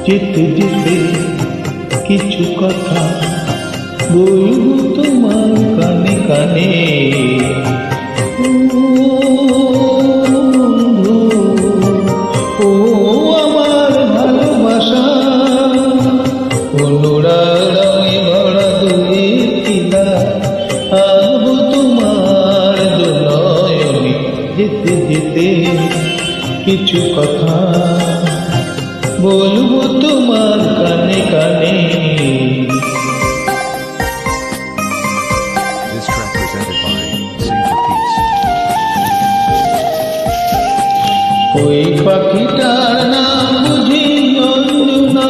যেতে যেতে কিছু কথা বলবো তোমার কানে কানে। ও বন্ধু, ও আমার ভালোবাসা, অনুরাগে ভরা দুয়ের টিলা আঁকবো তোমার দুনয়নে। যেতে যেতে কিছু কথা বলবো তোমার কানে কানে। This track presented by Sing for Peace. ওই পাখিটার নাম বুঝি অঞ্জনা,